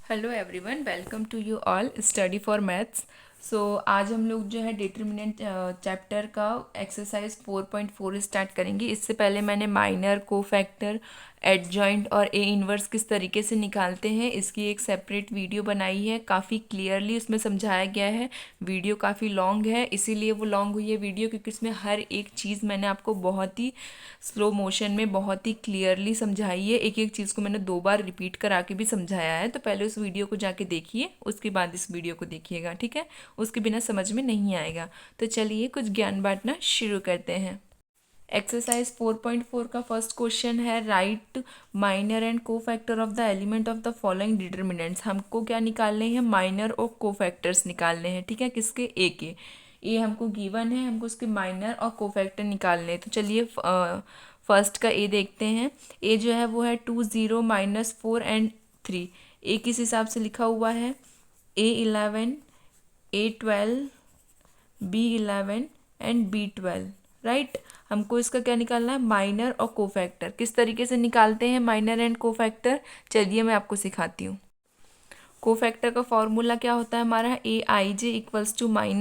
Hello everyone, welcome to you all study for maths. आज हम लोग जो है डिटर्मिनेंट चैप्टर का एक्सरसाइज 4.4 स्टार्ट करेंगे। इससे पहले मैंने माइनर, कोफैक्टर, एडजॉइंट और ए इनवर्स किस तरीके से निकालते हैं इसकी एक सेपरेट वीडियो बनाई है। काफ़ी क्लियरली उसमें समझाया गया है। वीडियो काफ़ी लॉन्ग है, इसीलिए वो लॉन्ग हुई है वीडियो, क्योंकि उसमें हर एक चीज़ मैंने आपको बहुत ही स्लो मोशन में बहुत ही क्लियरली समझाई है। एक एक चीज़ को मैंने 2 बार रिपीट करा के भी समझाया है। तो पहले उस वीडियो को जाके देखिए, उसके बाद इस वीडियो को देखिएगा, ठीक है। उसके बिना समझ में नहीं आएगा। तो चलिए कुछ ज्ञान बांटना शुरू करते हैं। एक्सरसाइज 4.4 का फर्स्ट क्वेश्चन है, right minor and cofactor of the element of the following determinants. हमको क्या निकालने हैं? माइनर और कोफैक्टर्स निकालने हैं, ठीक है। किसके? ए के। ए हमको गिवन है, हमको उसके माइनर और कोफैक्टर निकालने हैं। तो चलिए फर्स्ट का ए देखते हैं। ए जो है वो है 2 0 -4 एंड 3। ए किस हिसाब से लिखा हुआ है? A11, A12, B11 and B12, right. हमको इसका क्या निकालना है? माइनर और कोफैक्टर। किस तरीके से निकालते हैं माइनर एंड कोफैक्टर? चलिए मैं आपको सिखाती हूँ। कोफैक्टर का फॉर्मूला क्या होता है हमारा? A i j = -i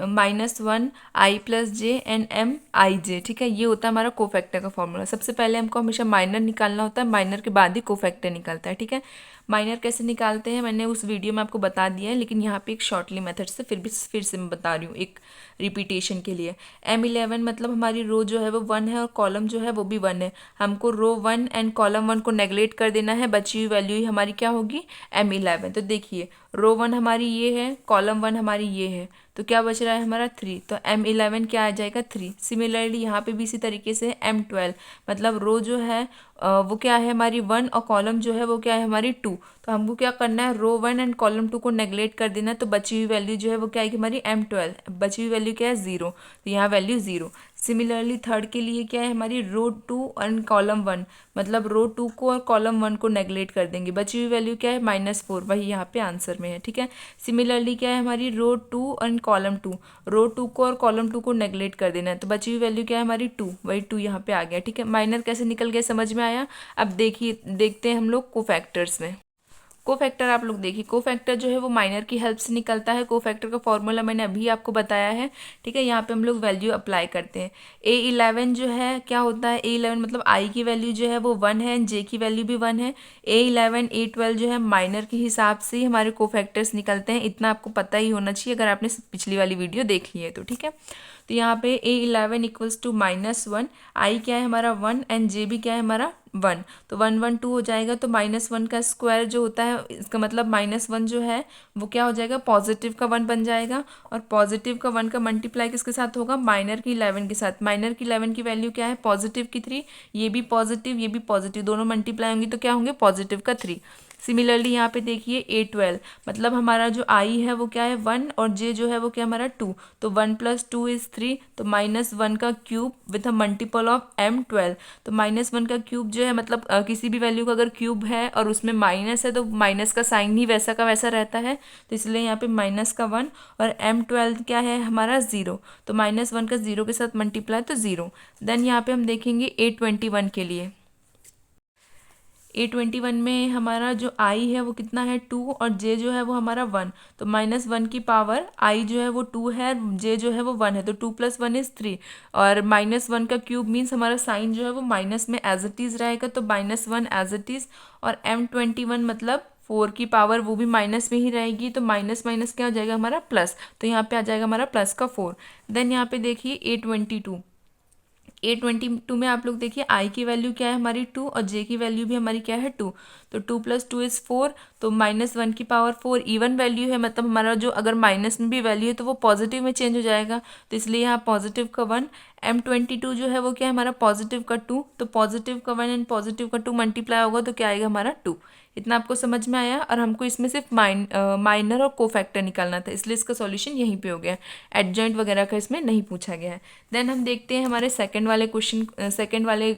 -1 i+j and m i j, ठीक है। ये होता है हमारा कोफैक्टर का फॉर्मूला। सबसे पहले हमको हमेशा माइनर निकालना होता है, माइनर के बाद ही कोफैक्टर निकलता है, ठीक है। माइनर कैसे निकालते हैं मैंने उस वीडियो में आपको बता दिया है, लेकिन यहाँ पे एक शॉर्टली मेथड से फिर से मैं बता रही हूँ एक रिपीटेशन के लिए। M11 मतलब हमारी रो जो है वो 1 है और कॉलम जो है वो भी 1 है। हमको रो 1 एंड कॉलम 1 को नेगलेक्ट कर देना है, बची हुई वैल्यू ही हमारी क्या होगी? M11। तो देखिए रो 1 हमारी ये है, कॉलम 1 हमारी ये है, तो क्या बच रहा है हमारा 3। तो M11 क्या आ जाएगा? 3। सिमिलरली यहाँ पे भी इसी तरीके से M12 मतलब रो जो है वो क्या है हमारी 1 और कॉलम जो है वो क्या है हमारी 2। तो हमको क्या करना है? रो 1 एंड कॉलम 2 को नेगलेक्ट कर देना है। तो बची हुई वैल्यू जो है वो क्या आएगी हमारी? M12। बची हुई वैल्यू क्या है? 0। तो यहाँ वैल्यू 0। सिमिलरली थर्ड के लिए क्या है हमारी? रो 2 एंड कॉलम 1 मतलब रो 2 को और कॉलम 1 को नेगलेक्ट कर देंगे। बची हुई वैल्यू क्या है? -4। वही यहाँ पे आंसर में है, ठीक है। सिमिलरली क्या है हमारी? रो 2 एंड कॉलम 2, रो 2 को और कॉलम 2 को नेगलेक्ट कर देना है। तो बची हुई वैल्यू क्या है हमारी? 2। वही 2 यहाँ पे आ गया, ठीक है। माइनर कैसे निकल गया समझ में आया। अब देखिए देखते हैं हम लोग कोफैक्टर्स में। कोफैक्टर आप लोग देखिए, कोफैक्टर जो है वो माइनर की हेल्प से निकलता है। कोफैक्टर का फॉर्मूला मैंने अभी आपको बताया है, ठीक है। यहाँ पे हम लोग वैल्यू अप्लाई करते हैं। A11 जो है क्या होता है? A11 मतलब आई की वैल्यू जो है वो 1 है एंड जे की वैल्यू भी 1 है। A11 A12 जो है माइनर के हिसाब से ही हमारे कोफैक्टर्स निकलते हैं। इतना आपको पता ही होना चाहिए अगर आपने पिछली वाली वीडियो देख ली है तो, ठीक है। तो यहाँ पे A11 = -1, आई क्या है हमारा 1 एंड जे भी क्या है हमारा 1। तो 1 1 2 हो जाएगा। तो -1 का स्क्वायर जो होता है इसका मतलब -1 जो है वो क्या हो जाएगा? पॉजिटिव का 1 बन जाएगा। और पॉजिटिव का 1 का मल्टीप्लाई किसके साथ होगा? माइनर की 11 के साथ। माइनर की 11 की वैल्यू क्या है? पॉजिटिव की 3। ये भी पॉजिटिव ये भी पॉजिटिव, दोनों मल्टीप्लाई होंगी तो क्या होंगे? पॉजिटिव का 3। सिमिलरली यहाँ पे देखिए A12 मतलब हमारा जो आई है वो क्या है? 1 और जे जो है वो क्या हमारा 2। तो 1 + 2 = 3। तो -1 का cube with a multiple of M12। तो -1 का क्यूब जो है मतलब किसी भी वैल्यू का अगर क्यूब है और उसमें माइनस है तो माइनस का साइन ही वैसा का वैसा रहता है। तो इसलिए यहाँ पे -1 और M12 क्या है हमारा? 0। तो -1 का 0 के साथ मल्टीप्लाई तो 0। देन यहाँ पे हम देखेंगे A21 के लिए। A21 में हमारा जो आई है वो कितना है? 2 और जे जो है वो हमारा 1। तो -1 की पावर आई जो है वो 2 है, जे जो है वो 1 है। तो 2 + 1 = 3। और -1 का क्यूब मीन्स हमारा साइन जो है वो माइनस में एज इट इज़ रहेगा। तो -1 एज इट इज़। और M21 मतलब 4 की पावर वो भी माइनस में ही रहेगी। तो माइनस माइनस क्या हो जाएगा हमारा? प्लस। तो यहाँ पे आ जाएगा हमारा +4। देन यहाँ पे देखिए A22 में आप लोग देखिए आई की वैल्यू क्या है हमारी? 2 और जे की वैल्यू भी हमारी क्या है? 2। तो 2 + 2 = 4। तो -1 की पावर 4 इवन वैल्यू है, मतलब हमारा जो अगर माइनस में भी वैल्यू है तो वो पॉजिटिव में चेंज हो जाएगा। तो इसलिए यहाँ पॉजिटिव का 1। M22 जो है वो क्या है हमारा? पॉजिटिव का 2। तो पॉजिटिव का 1 एंड पॉजिटिव का 2 मल्टीप्लाई होगा तो क्या आएगा हमारा? 2। इतना आपको समझ में आया। और हमको इसमें सिर्फ माइनर और कोफैक्टर निकालना था, इसलिए इसका सॉल्यूशन यहीं पे हो गया। एडजॉइंट वगैरह का इसमें नहीं पूछा गया है। देन हम देखते हैं हमारे सेकंड वाले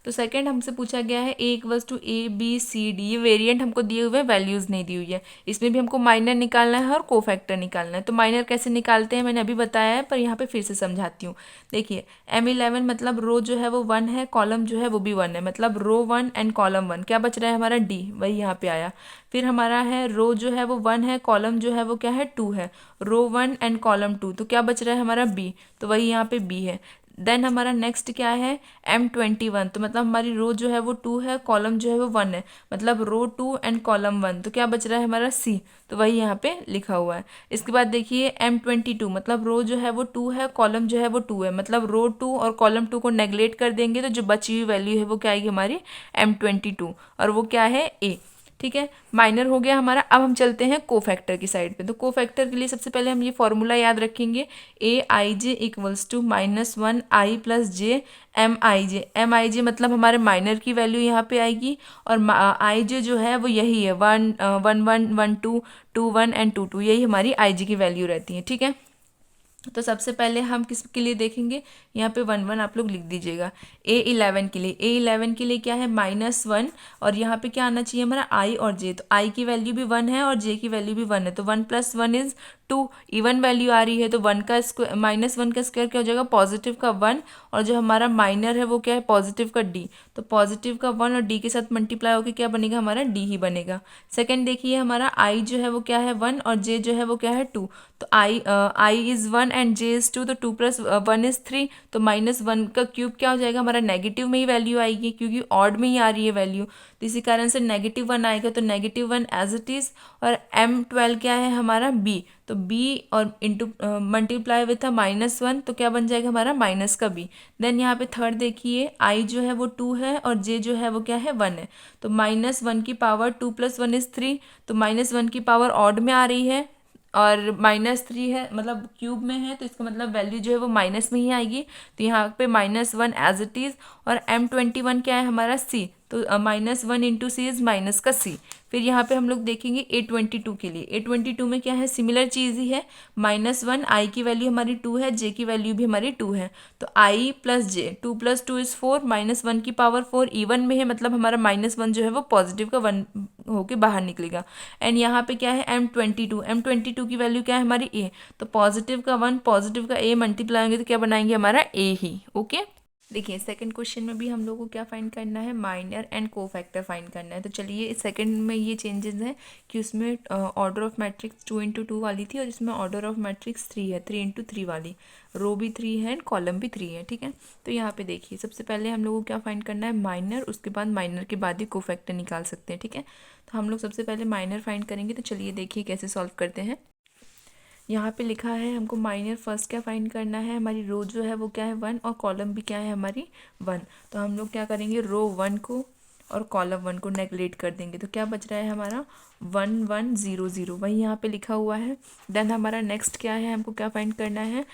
तो सेकंड हमसे पूछा गया है A equals to A B C D, ये वेरिएंट हमको दिए हुए वैल्यूज़ नहीं दी हुई है। इसमें भी हमको माइनर निकालना है और कोफैक्टर निकालना है। तो माइनर कैसे निकालते हैं मैंने अभी बताया है, पर यहाँ पे फिर से समझाती हूँ। देखिए M11 मतलब रो जो है वो 1 है, कॉलम जो है वो भी 1 है, मतलब रो 1 एंड कॉलम 1। क्या बच रहा है हमारा D, वही यहाँ पे आया। फिर हमारा है रो जो है वो 1 है, कॉलम जो है वो क्या है 2 है, रो 1 एंड कॉलम 2। तो क्या बच रहा है हमारा B, तो वही यहाँ पे B है। देन हमारा नेक्स्ट क्या है M21, तो मतलब हमारी रो जो है वो 2 है, कॉलम जो है वो 1 है, मतलब रो 2 एंड कॉलम 1। तो क्या बच रहा है हमारा C, तो वही यहाँ पे लिखा हुआ है। इसके बाद देखिए M22, मतलब रो जो है वो 2 है, कॉलम जो है वो 2 है, मतलब रो 2 और कॉलम 2 को नेग्लेक्ट कर देंगे तो जो बची हुई वैल्यू है वो क्या आएगी हमारी M22, और वो क्या है A। ठीक है, माइनर हो गया हमारा। अब हम चलते हैं कोफैक्टर की साइड पे। तो कोफैक्टर के लिए सबसे पहले हम ये फॉर्मूला याद रखेंगे, A I J equals to -1 I plus J M I J. M I J मतलब हमारे माइनर की वैल्यू यहाँ पे आएगी, और आई जे जो है वो यही है 1 1 1 1 2 2 1 एंड 2 2, यही हमारी आई जे की वैल्यू रहती है। ठीक है, तो सबसे पहले हम किसके लिए देखेंगे, यहाँ पे 1 1 आप लोग लिख दीजिएगा। A11 के लिए, A11 के लिए क्या है -1, और यहाँ पे क्या आना चाहिए हमारा I और J। तो I की वैल्यू भी 1 है और J की वैल्यू भी 1 है, तो 1 + 1 इज 2, इवन वैल्यू आ रही है। तो 1 का स्क्वायर -1 का स्क्वायर क्या हो जाएगा, पॉजिटिव का 1, और जो हमारा माइनर है वो क्या है पॉजिटिव का D। तो पॉजिटिव का 1 और D के साथ मल्टीप्लाई होकर क्या बनेगा हमारा D ही बनेगा। सेकेंड देखिए हमारा I जो है वो क्या है 1 और J जो है वो क्या है 2। तो I is 1 and J is 2, तो 2 + 1 इज़ 3। तो -1 का क्यूब क्या हो जाएगा हमारा, नेगेटिव में ही वैल्यू आएगी क्योंकि ऑड में ही आ रही है वैल्यू, तो इसी कारण से -1 आएगा। तो -1 एज इट इज़, और M12 क्या है हमारा B, तो B और इंटू मल्टीप्लाई विथ -1, तो क्या बन जाएगा हमारा माइनस का B। देन यहाँ पे थर्ड देखिए I जो है वो 2 है और J जो है वो क्या है 1 है, तो -1 की पावर 2 + 1 इज़ 3, तो -1 की पावर ऑड में आ रही है और -3 है, मतलब क्यूब में है, तो इसका मतलब वैल्यू जो है वो माइनस में ही आएगी। तो यहाँ पे -1 एज इट इज़, और M21 क्या है हमारा C, तो -1 इंटू सी इज़ माइनस का C। फिर यहाँ पे हम लोग देखेंगे A22 के लिए। A22 में क्या है, सिमिलर चीज़ ही है, -1, I की वैल्यू हमारी 2 है, J की वैल्यू भी हमारी 2 है, तो I + J, 2 + 2 इज़ 4, -1 की पावर 4 इवन में है, मतलब हमारा -1 जो है वो पॉजिटिव का 1 होके बाहर निकलेगा। एंड यहाँ पे क्या है M22 की वैल्यू क्या है हमारी A, तो पॉजिटिव का 1 पॉजिटिव का A मल्टीप्लाई होंगे तो क्या बनाएंगे हमारा A ही। ओके, देखिए सेकंड क्वेश्चन में भी हम लोगों को क्या फाइंड करना है, माइनर एंड कोफैक्टर फाइंड करना है। तो चलिए सेकंड में ये चेंजेस हैं कि उसमें ऑर्डर ऑफ मैट्रिक्स 2 × 2 वाली थी, और इसमें ऑर्डर ऑफ मैट्रिक्स 3 है, 3 × 3 वाली, रो भी 3 है एंड कॉलम भी 3 है। ठीक है, तो यहाँ पे देखिए सबसे पहले हम लोगों को क्या फाइंड करना है, माइनर, उसके बाद माइनर के बाद ही कोफैक्टर निकाल सकते हैं। ठीक है, तो हम लोग सबसे पहले माइनर फाइंड करेंगे। तो चलिए देखिए कैसे सॉल्व करते हैं। यहाँ पे लिखा है हमको माइनर फर्स्ट क्या फाइंड करना है, हमारी रो जो है वो क्या है 1 और कॉलम भी क्या है हमारी 1। तो हम लोग क्या करेंगे, रो 1 को और कॉलम 1 को नेगलेक्ट कर देंगे, तो क्या बच रहा है हमारा 1 1 0 0, वही यहाँ पे लिखा हुआ है। देन हमारा नेक्स्ट क्या है, हमको क्या फाइंड करना है,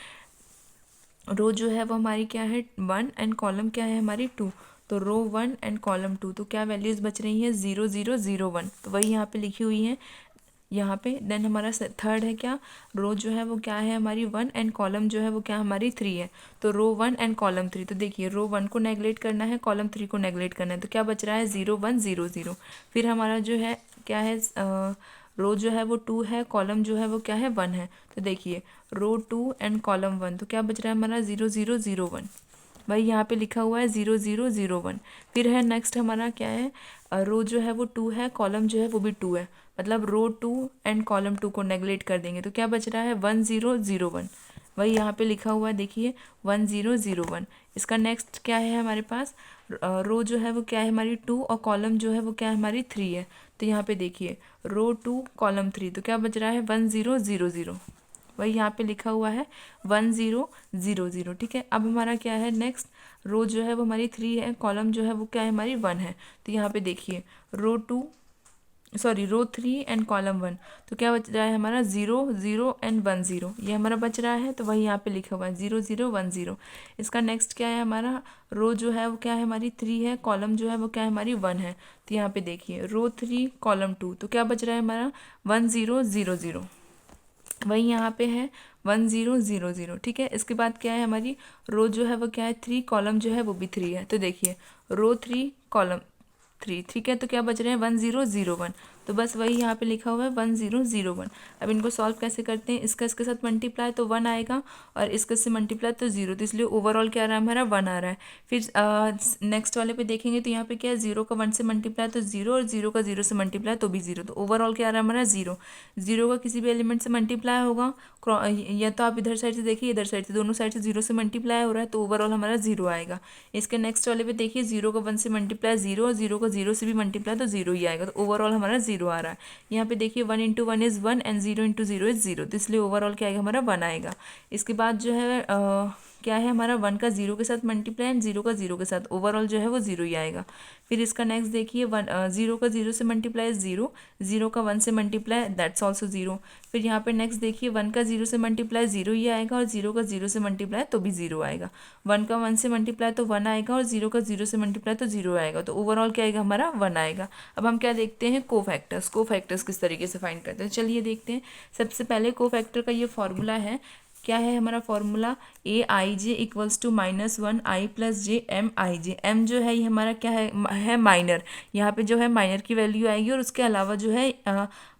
रो जो है वो हमारी क्या है 1 एंड कॉलम क्या है हमारी 2। तो रो 1 एंड कॉलम 2, तो क्या वैल्यूज़ बच रही हैं 0 0 0 1, तो वही यहाँ पे लिखी हुई है यहाँ पे। देन हमारा थर्ड है क्या, रो जो है वो क्या है हमारी 1 एंड कॉलम जो है वो क्या हमारी 3 है, तो रो 1 एंड कॉलम 3। तो देखिए रो 1 को नेगलेक्ट करना है, कॉलम 3 को नेगलेक्ट करना है, तो क्या बच रहा है 0 1 0 0। फिर हमारा जो है क्या है, रो जो है वो 2 है, कॉलम जो है वो क्या है 1 है, तो देखिए रो 2 एंड कॉलम 1, तो क्या बच रहा है हमारा 0 0 0 1, वही यहाँ पे लिखा हुआ है 0 0 0 1। फिर है नेक्स्ट हमारा क्या है, रो जो है वो 2 है, कॉलम जो है वो भी 2 है, मतलब रो 2 एंड कॉलम 2 को नेगलेक्ट कर देंगे, तो क्या बच रहा है 1 0 0 1, वही यहाँ पे लिखा हुआ है देखिए 1 0 0 1। इसका नेक्स्ट क्या है हमारे पास, रो जो है वो क्या है हमारी 2 और कॉलम जो है वो क्या है हमारी 3 है, तो यहाँ पे देखिए रो 2 कॉलम 3, तो क्या बच रहा है 1 0 0 0, वही यहाँ पे लिखा हुआ है 1 0 0 0। ठीक है, अब हमारा क्या है नेक्स्ट, रो जो है वो हमारी 3 है, कॉलम जो है वो क्या है हमारी 1 है, तो यहाँ पे देखिए रो 3 एंड कॉलम 1, तो क्या बच रहा है हमारा 0 0 एंड 1 0, ये हमारा बच रहा है, तो वही यहाँ पे लिखा हुआ है 0 0 1 0। इसका नेक्स्ट क्या है हमारा, रो जो है वो क्या है हमारी 3 है, कॉलम जो है वो क्या है हमारी 1 है, तो यहाँ पे देखिए रो 3 कॉलम 2, तो क्या बच रहा है हमारा 1 0 0 0। वही यहाँ पे है 1 0 0 0। ठीक है, इसके बाद क्या है, हमारी रो जो है वो क्या है 3, कॉलम जो है वो भी 3 है। तो देखिए रो 3 कॉलम 3, ठीक है, तो क्या बच रहे हैं 1 0 0 1। तो बस वही यहाँ पे लिखा हुआ है 1 0 0 1। अब इनको सॉल्व कैसे करते हैं, इसका इसके साथ मल्टीप्लाई तो 1 आएगा और इसके से मल्टीप्लाई तो 0, तो इसलिए ओवरऑल क्या आ रहा है हमारा 1 आ रहा है। फिर नेक्स्ट वाले पे देखेंगे तो यहाँ पे क्या है 0 का 1 से मल्टीप्लाई तो 0 और 0 का 0 से मल्टीप्लाई तो भी 0, तो ओवरऑल क्या आ रहा है हमारा 0। 0 का किसी भी एलिमेंट से मल्टीप्लाई होगा, या तो आप इधर साइड से देखिए इधर साइड से, दोनों साइड से 0 से मल्टीप्लाई हो रहा है, तो ओवरऑल हमारा 0 आएगा। इसके नेक्स्ट वाले पे देखिए 0 का 1 से मल्टीप्लाई 0 और 0 का 0 से भी मल्टीप्लाई तो 0 ही आएगा, तो ओवरऑल हमारा 0 आ रहा है। यहाँ पे देखिए 1 into 1 is 1 and 0 into 0 is 0, तो इसलिए ओवरऑल क्या आएगा हमारा 1 आएगा। इसके बाद जो है क्या है हमारा 1 का 0 के साथ मल्टीप्लाई एंड 0 का 0 के साथ, ओवरऑल जो है वो 0 ही आएगा। फिर इसका नेक्स्ट देखिए 0 का 0 से मल्टीप्लाई 0, 0 का 1 से मल्टीप्लाई दैट्स ऑल्सो 0। फिर यहाँ पे नेक्स्ट देखिए 1 का 0 से मल्टीप्लाई 0 ही आएगा और 0 का 0 से मल्टीप्लाई तो भी 0 आएगा। 1 का 1 से मल्टीप्लाई तो 1 आएगा और 0 का 0 से मल्टीप्लाई तो 0 आएगा, तो ओवरऑल क्या आएगा हमारा 1 आएगा। अब हम क्या देखते हैं, कोफैक्टर्स किस तरीके से फाइंड करते हैं, चलिए देखते हैं। सबसे पहले कोफैक्टर का ये फॉर्मूला है, क्या है हमारा formula, A I J equals to -1 I plus J M I J. M जो है ये हमारा क्या है माइनर, यहाँ पे जो है माइनर की वैल्यू आएगी और उसके अलावा जो है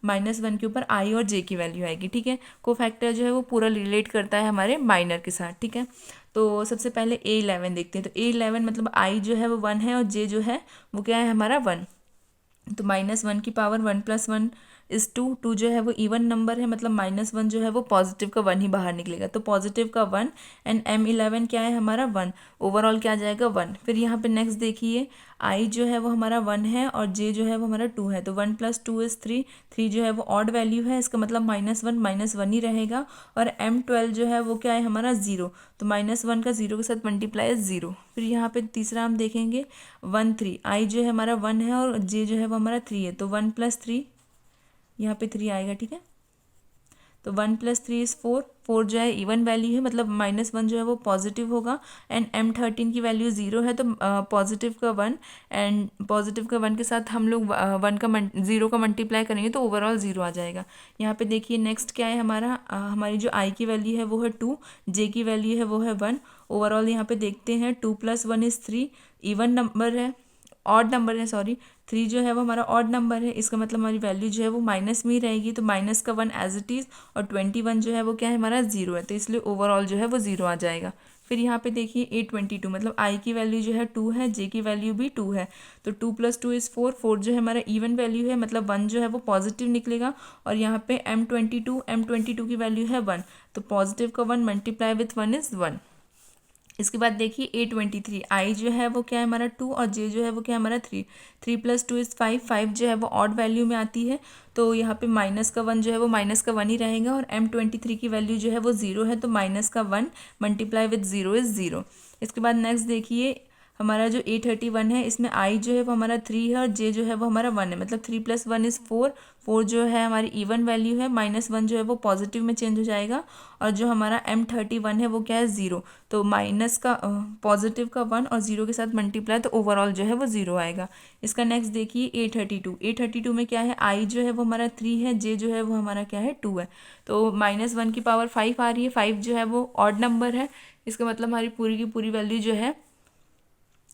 -1 के ऊपर आई और जे की वैल्यू आएगी। ठीक है, कोफैक्टर जो है वो पूरा रिलेट करता है हमारे माइनर के साथ। ठीक है, तो सबसे पहले A11 देखते हैं। तो A11 मतलब आई जो है वो 1 है और जे जो है वो क्या है हमारा 1, तो -1 की पावर 1 + 1 इज़ 2। 2 जो है वो इवन नंबर है, मतलब -1 जो है वो पॉजिटिव का 1 ही बाहर निकलेगा, तो पॉजिटिव का 1 एंड M11 क्या है हमारा 1, ओवरऑल क्या आ जाएगा 1। फिर यहाँ पे नेक्स्ट देखिए आई जो है वो हमारा 1 है और जे जो है वो हमारा 2 है, तो 1 + 2 इज़ 3। 3 जो है वो ऑड वैल्यू है, इसका मतलब -1 ही रहेगा। और M12 जो है वो क्या है हमारा 0, तो -1 का 0 के साथ मल्टीप्लाई इज 0। फिर यहाँ पे तीसरा हम देखेंगे 1 3, आई जो है हमारा 1 है और जे जो है वो हमारा 3 है, तो 1 + 3 यहाँ पे 3 आएगा। ठीक है, तो 1 + 3 इज़ 4। 4 जो है इवन वैल्यू है, मतलब -1 जो है वो पॉजिटिव होगा एंड M13 की वैल्यू 0 है, तो पॉजिटिव का 1 एंड पॉजिटिव का 1 के साथ हम लोग 1 का 0 का मल्टीप्लाई करेंगे तो ओवरऑल 0 आ जाएगा। यहाँ पे देखिए नेक्स्ट क्या है हमारा, हमारी जो आई की वैल्यू है वो है 2, जे की वैल्यू है वो है 1। ओवरऑल यहाँ पे देखते हैं 2 + 1 इज़ 3, इवन नंबर है, ऑड नंबर है सॉरी, 3 जो है वो हमारा ऑड नंबर है, इसका मतलब हमारी वैल्यू जो है वो माइनस में ही रहेगी, तो माइनस का 1 एज इट इज़ और 21 जो है वो क्या है हमारा 0 है, तो इसलिए ओवरऑल जो है वो 0 आ जाएगा। फिर यहाँ पे देखिए A22 मतलब आई की वैल्यू जो है 2 है, जे की वैल्यू भी 2 है, तो 2 + 2 इज़ 4। 4 जो है हमारा इवन वैल्यू है, मतलब 1 जो है वो पॉजिटिव निकलेगा और यहाँ पे M22 की वैल्यू है 1, तो पॉजिटिव का 1 मल्टीप्लाई विथ 1 इज़ 1। इसके बाद देखिए A23, आई जो है वो क्या है हमारा 2 और जे जो है वो क्या है हमारा 3। 3 + 2 इज़ 5। 5 जो है वो ऑड वैल्यू में आती है, तो यहाँ पे माइनस का 1 जो है वो माइनस का 1 ही रहेगा और M23 की वैल्यू जो है वो 0 है, तो माइनस का 1 मल्टीप्लाई विथ 0 इज़ 0। इसके बाद नेक्स्ट देखिए हमारा जो A31 है, इसमें आई जो है वो हमारा 3 है और जे जो है वो हमारा 1 है, मतलब 3 + 1 इज़ 4। 4 जो है हमारी इवन वैल्यू है, -1 जो है वो पॉजिटिव में चेंज हो जाएगा और जो हमारा M31 है वो क्या है 0, तो माइनस का पॉजिटिव का 1 और 0 के साथ मल्टीप्लाई तो ओवरऑल जो है वो 0 आएगा। इसका नेक्स्ट देखिए A32 में क्या है, आई जो है वो हमारा 3 है, जे जो है वो हमारा क्या है 2 है, तो -1 की पावर 5 आ रही है। 5 जो है वो ऑड नंबर है, इसका मतलब हमारी पूरी की पूरी वैल्यू जो है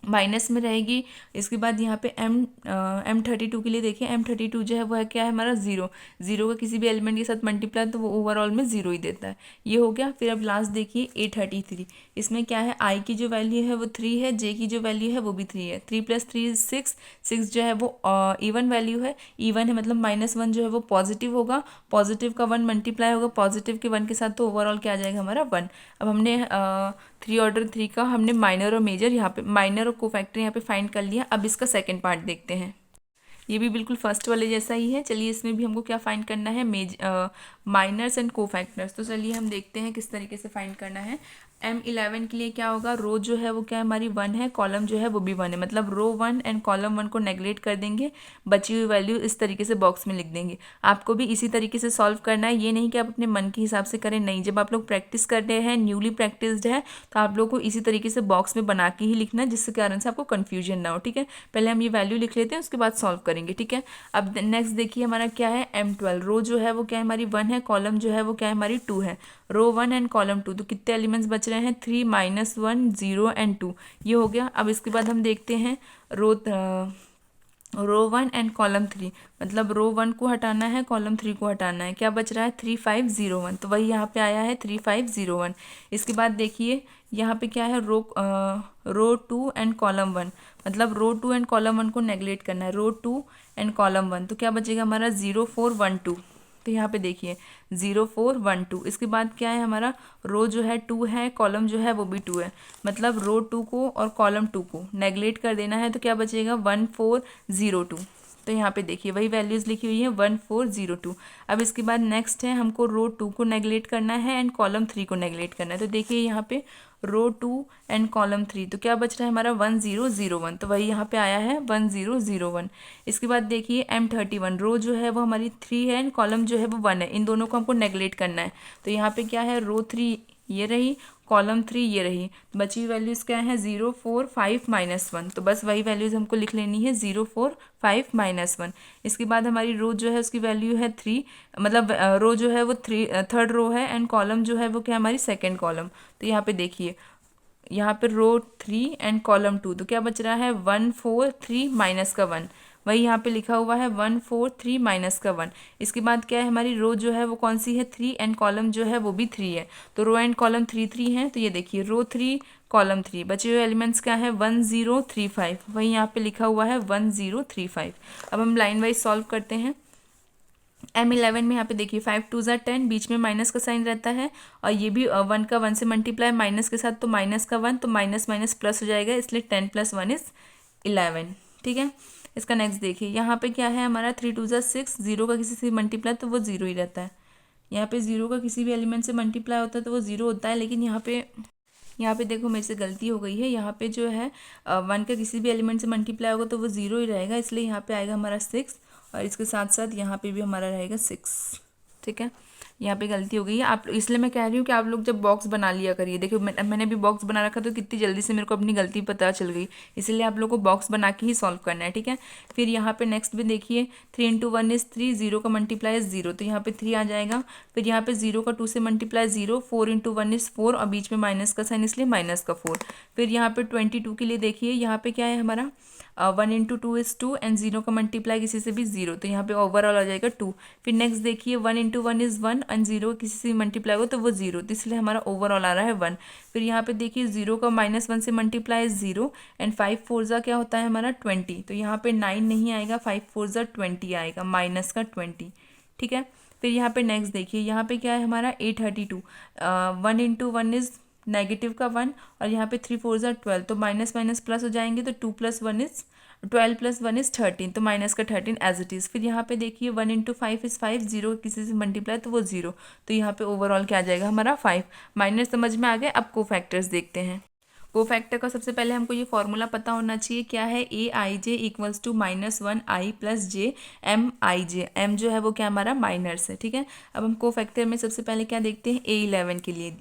माइनस में रहेगी। इसके बाद यहाँ पे M32 के लिए देखिए, M32 जो है वो है क्या है हमारा 0। 0 का किसी भी एलिमेंट के साथ मल्टीप्लाई तो वो ओवरऑल में 0 ही देता है, ये हो गया। फिर अब लास्ट देखिए A33, इसमें क्या है, आई की जो वैल्यू है वो 3 है, जे की जो वैल्यू है वो भी 3 है। 3 + 3 इज़ 6। 6 जो है वो इवन वैल्यू है, इवन है मतलब -1 जो है वो पॉजिटिव होगा, पॉजिटिव का 1 मल्टीप्लाई होगा पॉजिटिव के 1 के साथ, तो ओवरऑल क्या आ जाएगा हमारा 1। अब हमने 3 ऑर्डर 3 का हमने माइनर और मेजर यहाँ पे माइनर और कोफैक्टर यहाँ पे फाइंड कर लिया। अब इसका सेकंड पार्ट देखते हैं, ये भी बिल्कुल फर्स्ट वाले जैसा ही है। चलिए इसमें भी हमको क्या फाइंड करना है, माइनर्स एंड कोफैक्टर्स। तो चलिए हम देखते हैं किस तरीके से फाइंड करना है। M11 के लिए क्या होगा, रो जो है वो क्या है हमारी 1 है, कॉलम जो है वो भी 1 है, मतलब रो 1 एंड कॉलम 1 को नेगलेक्ट कर देंगे, बची हुई वैल्यू इस तरीके से बॉक्स में लिख देंगे। आपको भी इसी तरीके से सॉल्व करना है, ये नहीं कि आप अपने मन के हिसाब से करें, नहीं, जब आप लोग प्रैक्टिस कर रहे हैं, न्यूली प्रैक्टिस्ड है, तो आप लोग को इसी तरीके से बॉक्स में बना के ही लिखना है, जिसके कारण से आपको कन्फ्यूजन ना हो। ठीक है, पहले हम ये वैल्यू लिख लेते हैं, उसके बाद सॉल्व करेंगे। ठीक है, अब नेक्स्ट देखिए हमारा क्या है, M12 रो जो है वो क्या है हमारी 1 है, कॉलम जो है वो क्या है हमारी 2 है, रो 1 एंड कॉलम 2, तो कितने एलिमेंट्स बच रहे हैं, 3 -1 0 एंड 2, ये हो गया। अब इसके बाद हम देखते हैं रो 1 एंड कॉलम 3, मतलब रो 1 को हटाना है, कॉलम 3 को हटाना है, क्या बच रहा है 3 5 0 1, तो वही यहाँ पे आया है 3 5 0 1। इसके बाद देखिए यहाँ पे क्या है, रो 2 एंड कॉलम 1, मतलब रो 2 एंड कॉलम 1 को नेगलेक्ट करना है, रो 2 एंड कॉलम 1, तो क्या बचेगा हमारा 0 4 1 2, तो यहाँ पे देखिए 0 4 1 2। इसके बाद क्या है हमारा, रो जो है 2 है, कॉलम जो है वो भी 2 है, मतलब रो 2 को और कॉलम 2 को नेगलेक्ट कर देना है, तो क्या बचेगा 1 4 0 2, तो यहाँ पे देखिए वही वैल्यूज़ लिखी हुई है 1 4 0 2। अब इसके बाद नेक्स्ट है, हमको रो 2 को नेगलेक्ट करना है एंड कॉलम 3 को नेगलेक्ट करना है, तो देखिए यहाँ पे रो 2 एंड कॉलम 3, तो क्या बच रहा है हमारा 1 0 0 1, तो वही यहाँ पे आया है 1 0 0 1। इसके बाद देखिए M31 रो जो है वो हमारी 3 है एंड कॉलम जो है वो 1 है, इन दोनों को हमको नेगलेक्ट करना है, तो यहाँ पे क्या है, रो 3 ये रही, कॉलम 3 ये रही, बची हुई वैल्यूज़ क्या है 0 4 5 -1, तो बस वही वैल्यूज़ हमको लिख लेनी है 0 4 5 -1। इसके बाद हमारी रो जो है उसकी वैल्यू है 3, मतलब रो जो है वो थर्ड रो है एंड कॉलम जो है वो क्या हमारी सेकेंड कॉलम, तो यहाँ पे देखिए यहाँ पे रो 3 एंड कॉलम 2, तो क्या बच रहा है 1 4 3 माइनस का 1, वही यहाँ पे लिखा हुआ है 1 4 3 माइनस का 1। इसके बाद क्या है, हमारी रो जो है वो कौन सी है 3 एंड कॉलम जो है वो भी 3 है, तो रो एंड कॉलम 3 3 हैं, तो ये देखिए रो 3 कॉलम 3, बचे हुए एलिमेंट्स क्या है 1 0 3 5, वही यहाँ पे लिखा हुआ है 1 0 3 5। अब हम लाइन वाइज सॉल्व करते हैं। M11 में यहाँ पे देखिए 5 2 ज़ा 10, बीच में माइनस का साइन रहता है, और ये भी 1 का 1 से मल्टीप्लाई माइनस के साथ, तो माइनस का 1, तो माइनस माइनस प्लस हो जाएगा, इसलिए 10 + 1 = 11। ठीक है, इसका नेक्स्ट देखिए यहाँ पे क्या है हमारा 3 2 ज़ा 6, जीरो का किसी से मल्टीप्लाई तो वो जीरो ही रहता है, यहाँ पे जीरो का किसी भी एलिमेंट से मल्टीप्लाई होता है तो वो जीरो होता है, लेकिन यहाँ पे देखो मेरे से गलती हो गई है, यहाँ पे जो है 1 का किसी भी एलिमेंट से मल्टीप्लाई होगा तो वो जीरो ही रहेगा, इसलिए यहाँ पे आएगा हमारा 6, और इसके साथ साथ यहाँ पे भी हमारा रहेगा 6। ठीक है, यहाँ पे गलती हो गई है, आप इसलिए मैं कह रही हूँ कि आप लोग जब बॉक्स बना लिया करिए। देखो मैंने भी बॉक्स बना रखा तो कितनी जल्दी से मेरे को अपनी गलती पता चल गई, इसलिए आप लोग को बॉक्स बना के ही सॉल्व करना है। ठीक है, फिर यहाँ पे नेक्स्ट भी देखिए 3 × 1 = 3, 0 का मल्टीप्लाई 0, तो यहाँ पे 3 आ जाएगा। फिर यहाँ पे 0 का 2 से मल्टीप्लाई 0, 4 × 1 = 4, और बीच में माइनस का साइन इसलिए माइनस का 4। फिर यहाँ पे 22 के लिए देखिए यहाँ पे क्या है हमारा 1 × 2 = 2 एंड 0 का मल्टीप्लाई किसी से भी 0, तो यहाँ पे ओवरऑल आ जाएगा 2। फिर नेक्स्ट देखिए 1 × 1 = 1 एंड 0 किसी से मल्टीप्लाई हो तो वो 0, तो इसलिए हमारा ओवरऑल आ रहा है 1। फिर यहाँ पे देखिए 0 का -1 से मल्टीप्लाई 0 एंड 5 4 ज़ा क्या होता है हमारा 20, तो यहाँ पे 9 नहीं आएगा, 5 4 ज़ा 20 आएगा, माइनस का 20। ठीक है, फिर यहाँ पे नेक्स्ट देखिए यहाँ पे क्या है हमारा 832, 1 × 1 = नेगेटिव का 1, और यहाँ पे 3 4 ज़ा 12, तो माइनस माइनस प्लस हो जाएंगे, तो 2 + 1 = 12 + 1 = 13, तो माइनस का 13 एज इट इज़। फिर यहाँ पे देखिए 1 × 5 = 5, 0 किसी से मल्टीप्लाई तो वो 0, तो यहाँ पे ओवरऑल क्या आ जाएगा हमारा 5। माइनस समझ में आ गए, अब कोफैक्टर्स देखते हैं। कोफैक्टर का सबसे पहले हमको ये फॉर्मूला पता होना चाहिए, क्या है Aij = -1i + j Mij, m जो है वो क्या हमारा माइनर्स है। ठीक है, अब हम कोफैक्टर में सबसे पहले क्या देखते हैं A11 के लिए।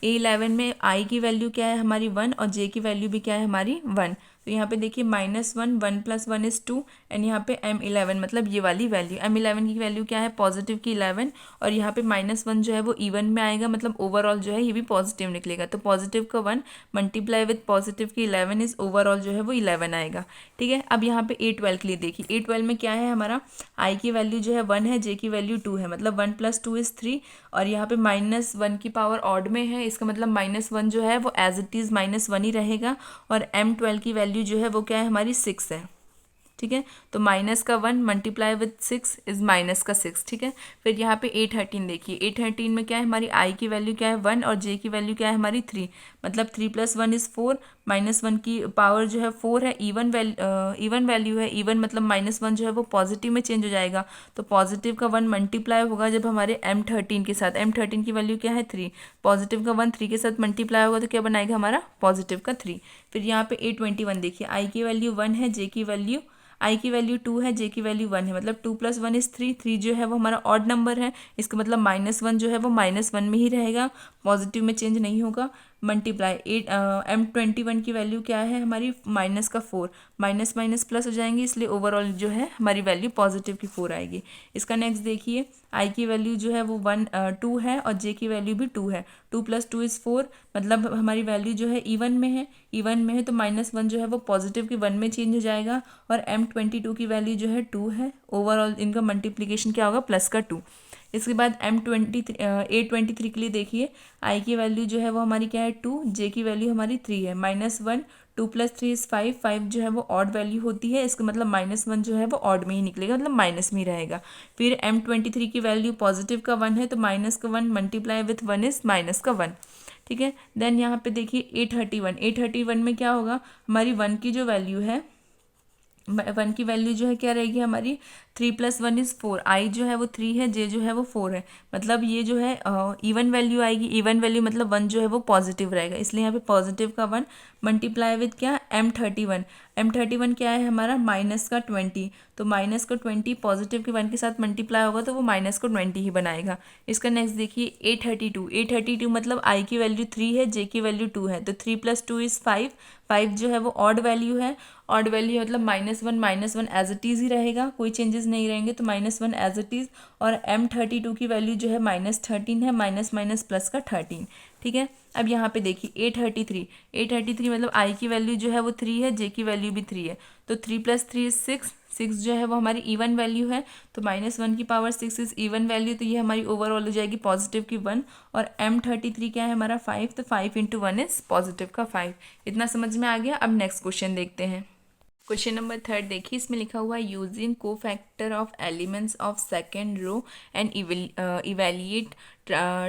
A11 में i की वैल्यू क्या है हमारी 1, और j की वैल्यू भी क्या है हमारी 1, तो यहाँ पे देखिए -1 1 + 1 = 2, एंड यहाँ पे M11 मतलब ये वाली वैल्यू, M11 की वैल्यू क्या है पॉजिटिव की 11, और यहाँ पे -1 जो है वो इवन में आएगा, मतलब ओवरऑल जो है ये भी पॉजिटिव निकलेगा, तो पॉजिटिव का 1 मल्टीप्लाई विथ पॉजिटिव की 11 इज ओवरऑल जो है वो 11 आएगा। ठीक है, अब यहाँ पे A12 के लिए देखिए, A12 में क्या है हमारा i की वैल्यू जो है 1 है, j की वैल्यू 2 है, मतलब 1 + 2 = 3, और यहाँ पे -1 की पावर ऑड में है, इसका मतलब -1 जो है वो एज इट इज़ -1 ही रहेगा, और M12 की वैल्यू जो है वो क्या है हमारी 6 है। ठीक है। तो माइनस का 1 मल्टीप्लाई विथ 6 इज माइनस का 6, ठीक है। फिर यहाँ पे A13 देखिए, A13 में क्या है, हमारी I की वैल्यू क्या है 1 और J की वैल्यू क्या है हमारी 3, मतलब 3 + 1 इज़ 4, -1 की पावर जो है 4 है, इवन वैल्यू है, इवन मतलब -1 जो है वो पॉजिटिव में चेंज हो जाएगा, तो पॉजिटिव का 1 मल्टीप्लाई होगा जब हमारे M13 के साथ, M13 की वैल्यू क्या है 3, पॉजिटिव का 1 3 के साथ मल्टीप्लाई होगा तो क्या बनाएगा हमारा पॉजिटिव का 3। फिर यहाँ पे A21 देखिए, I की वैल्यू 1 है, I की वैल्यू 2 है, J की वैल्यू 1 है, मतलब 2 + 1 इज़ 3, 3 जो है वो हमारा ऑड नंबर है, इसका मतलब -1 जो है वो -1 में ही रहेगा, पॉजिटिव में चेंज नहीं होगा। मल्टीप्लाई M21 की वैल्यू क्या है हमारी माइनस का 4, माइनस माइनस प्लस हो जाएंगे, इसलिए ओवरऑल जो है हमारी वैल्यू पॉजिटिव की 4 आएगी। इसका नेक्स्ट देखिए, I की वैल्यू जो है वो 2 है और J की वैल्यू भी 2 है, 2 + 2 इज़ 4, मतलब हमारी वैल्यू जो है इवन में है, तो -1 जो है वो पॉजिटिव की 1 में चेंज हो जाएगा, और M22 की वैल्यू जो है 2 है, ओवरऑल इनका मल्टीप्लिकेशन क्या होगा +2। इसके बाद A23 के लिए देखिए, I की वैल्यू जो है वो हमारी क्या है 2, J की वैल्यू हमारी 3 है, -1 2 + 3 इज़ 5, 5 जो है वो ऑड वैल्यू होती है, इसका मतलब -1 जो है वो ऑड में ही निकलेगा, मतलब माइनस में ही रहेगा। फिर M23 की वैल्यू पॉजिटिव का 1 है, तो माइनस का 1 मल्टीप्लाई विथ 1 इज़ माइनस का 1, ठीक है। देन यहाँ पे देखिए A31 में क्या होगा, हमारी 1 की जो वैल्यू है, 1 की वैल्यू जो है क्या रहेगी हमारी 3 + 1 इज़ 4, I जो है वो 3 है, J जो है वो 4 है, मतलब ये जो है इवन वैल्यू आएगी, इवन वैल्यू मतलब 1 जो है वो पॉजिटिव रहेगा, इसलिए यहाँ पे पॉजिटिव का 1 मल्टीप्लाई विथ क्या M31 क्या है हमारा -20, तो -20 पॉजिटिव के 1 के साथ मल्टीप्लाई होगा तो वो -20 ही बनाएगा। इसका नेक्स्ट देखिए A32 मतलब I की वैल्यू 3 है, J की वैल्यू 2 है, तो 3 + 2 इज़ 5, 5 जो है वो ऑड वैल्यू है, ऑड वैल्यू मतलब -1 एज इट इज़ ही रहेगा, कोई चेंजेस नहीं रहेंगे, तो -1 एज इट इज़, और M32 की वैल्यू जो है -13 है, माइनस माइनस प्लस का 13, ठीक है। अब यहाँ पे देखिए A33 मतलब I की वैल्यू जो है वो 3 है, J की वैल्यू भी 3 है, तो 3 + 3 इज़ 6, 6 जो है वो हमारी इवन वैल्यू है, तो -1 की पावर 6 इज़ इवन वैल्यू, तो ये हमारी ओवरऑल हो जाएगी पॉजिटिव की 1, और M33 क्या है हमारा 5, तो 5 × 1 इज़ पॉजिटिव का 5। इतना समझ में आ गया। अब नेक्स्ट क्वेश्चन देखते हैं। क्वेश्चन नंबर 3 देखिए, इसमें लिखा हुआ है using cofactor of elements of second row and evaluate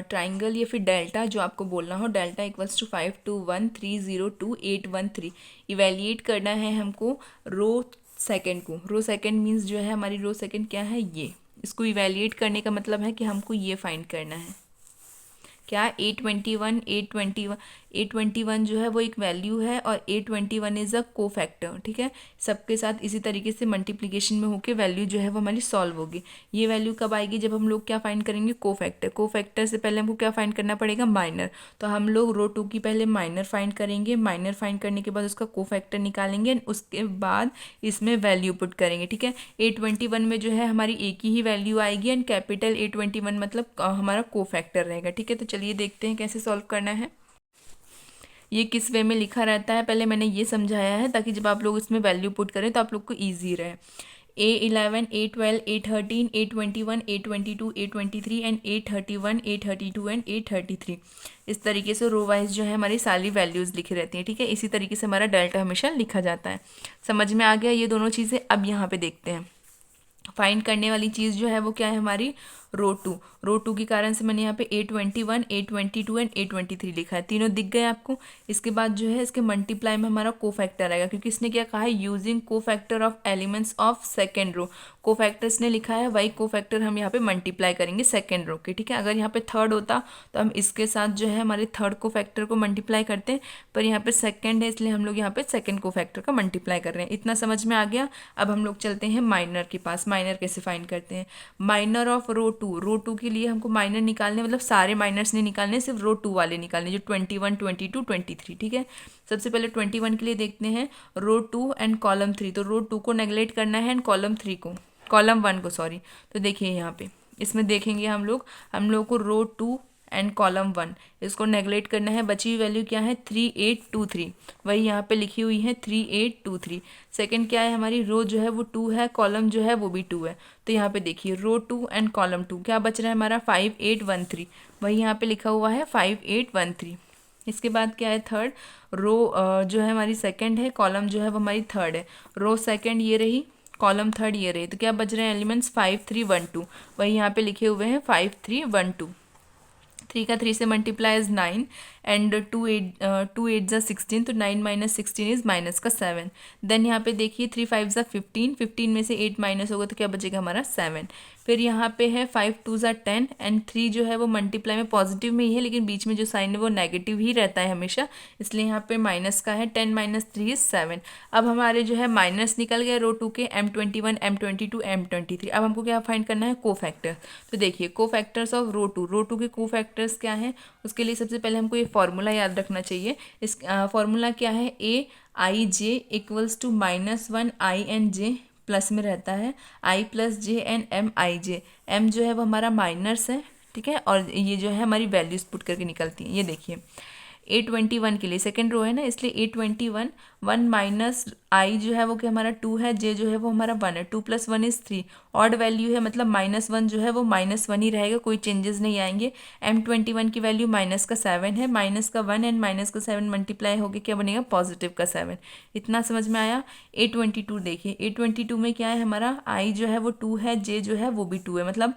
triangle या फिर डेल्टा, जो आपको बोलना हो, डेल्टा = 5 2 1 3 0 2 8 1 3। इवेल्यूएट करना है हमको रो सेकेंड को, रो सेकेंड मीन्स जो है हमारी रो सेकेंड क्या है ये, इसको इवेल्यूएट करने का मतलब है कि हमको ये फाइंड करना है क्या, A21 जो है वो एक वैल्यू है, और A21 इज़ अ कोफैक्टर, ठीक है। सबके साथ इसी तरीके से मल्टीप्लिकेशन में होके वैल्यू जो है वो हमारी सॉल्व होगी। ये वैल्यू कब आएगी, जब हम लोग क्या फाइंड करेंगे, कोफैक्टर से पहले हमको क्या फाइंड करना पड़ेगा, माइनर, तो हम लोग रो 2 की पहले माइनर फाइंड करेंगे, माइनर फाइंड करने के बाद उसका कोफैक्टर निकालेंगे, उसके बाद इसमें वैल्यू पुट करेंगे, ठीक है। A21 में जो है हमारी एक ही वैल्यू आएगी, एंड कैपिटल A21 मतलब हमारा कोफैक्टर रहेगा, ठीक है। तो चलिए देखते हैं कैसे सॉल्व करना है। ये किस वे में लिखा रहता है पहले मैंने ये समझाया है, ताकि जब आप लोग इसमें वैल्यू पुट करें तो आप लोग को ईजी रहे। A11 A12 A13 A21 A22 A23 and A31 A32 and A33, इस तरीके से रो वाइज जो है हमारी सारी वैल्यूज़ लिखी रहती हैं, ठीक है। इसी तरीके से हमारा डेल्टा हमेशा लिखा जाता है। समझ में आ गया ये दोनों चीज़ें। अब यहाँ पे देखते हैं फाइंड करने वाली चीज़ जो है वो क्या है हमारी रो टू के कारण से मैंने यहाँ पे A21 A22 एंड A23 लिखा है, तीनों दिख गए आपको। इसके बाद जो है इसके मल्टीप्लाई में हमारा कोफैक्टर आएगा, क्योंकि इसने क्या कहा है, using cofactor of elements of second row, cofactor इसने लिखा है, वही कोफैक्टर हम यहाँ पे मल्टीप्लाई करेंगे सेकेंड रो के, ठीक है। अगर यहाँ पे थर्ड होता तो हम इसके साथ जो है हमारे थर्ड कोफैक्टर को मल्टीप्लाई करते हैं, पर यहाँ पे सेकेंड है इसलिए हम लोग यहाँ पे सेकेंड कोफैक्टर का मल्टीप्लाई कर रहे हैं। इतना समझ में आ गया। अब हम लोग चलते हैं माइनर के पास। माइनर कैसे फाइंड करते हैं, माइनर ऑफ रो टू के लिए हमको माइनर निकालने, मतलब सारे माइनर्स नहीं निकालने, सिर्फ रो 2 वाले निकालने, जो 21 22 23, ठीक है। सबसे पहले 21 के लिए देखते हैं रो 2 एंड कॉलम 3, तो रो 2 को नेगलेक्ट करना है एंड कॉलम 1 को सॉरी। तो देखिए यहाँ पे इसमें देखेंगे हम लोग को रो 2 एंड कॉलम 1 इसको नेगलेक्ट करना है, बची हुई वैल्यू क्या है 3823, वही यहाँ पे लिखी हुई है 3823। सेकंड क्या है हमारी, रो जो है वो 2 है, कॉलम जो है वो भी 2 है, तो यहाँ पे देखिए रो 2 एंड कॉलम 2 क्या बच रहा है हमारा 5813, वही यहाँ पे लिखा हुआ है 5813। इसके बाद क्या है थर्ड रो जो है हमारी सेकंड है, कॉलम जो है वो हमारी थर्ड है, रो सेकंड ये रही, कॉलम थर्ड ये रहे, तो क्या बच रहे हैं एलिमेंट्स 5 3 1 2, वही यहाँ पे लिखे हुए हैं 5 3 1 2। 3 का 3 से मल्टीप्लाई इज 9 एंड 2 8 ज़ा 16, तो 9 माइनस 16 इज माइनस का 7। देन यहाँ पे देखिए 3 5 ज़ा 15, 15 में से 8 माइनस होगा तो क्या बचेगा हमारा 7। फिर यहाँ पे है 5 2 ज़ा 10 एंड 3 जो है वो मल्टीप्लाई में पॉजिटिव में ही है, लेकिन बीच में जो साइन है वो नेगेटिव ही रहता है हमेशा, इसलिए यहाँ पे माइनस का है। 10 माइनस 3 इज 7। अब हमारे जो है माइनस निकल गए रो 2 के, M21 M22 M23। अब हमको क्या फाइंड करना है, को फैक्टर। तो देखिए को फैक्टर्स ऑफ रो टू के को फैक्टर्स क्या है, उसके लिए सबसे पहले हमको ये फॉर्मूला याद रखना चाहिए। इस फॉर्मूला क्या है, AIJ equals to -1 INJ, plus में रहता है I plus J and MIJ। M जो है वो हमारा माइनर्स है, ठीक है, और ये जो है हमारी वैल्यूज पुट करके निकलती हैं। ये देखिए A21 के लिए सेकेंड रो है ना, इसलिए A21 1 माइनस I जो है वो क्या हमारा 2 है, J जो है वो हमारा 1 है, 2 + 1 इज 3। ऑड वैल्यू है मतलब -1 जो है वो -1 ही रहेगा, कोई चेंजेस नहीं आएंगे। M21 की वैल्यू माइनस का 7 है, माइनस का 1 एंड माइनस का 7 मल्टीप्लाई होकर क्या बनेगा, पॉजिटिव का 7। इतना समझ में आया। A22 देखिए, A22 में क्या है हमारा, I जो है वो 2 है, J जो है वो भी 2 है, मतलब